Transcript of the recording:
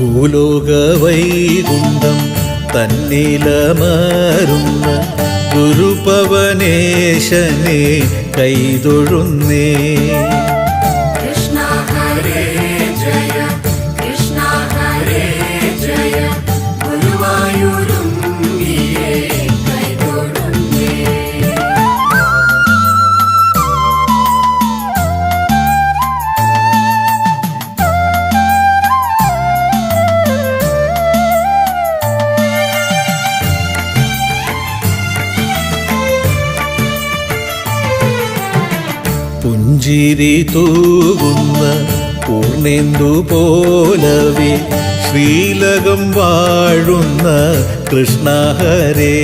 ഭൂലോക വൈകുണ്ഠം തന്നിലമരുന്ന ഗുരുപവനേശനെ കൈതൊഴുന്നേ. കൃഷ്ണ ഹരേ ജയ കൃഷ്ണ ഹരേ ജയ ഗുരുവായൂരുണ്ണിയേ കൈതൊഴുന്നേ. പുഞ്ചിരി തൂകുന്ന പൂർണേന്ദു പോലവേ ശ്രീലകം വാഴുന്ന കൃഷ്ണ ഹരേ.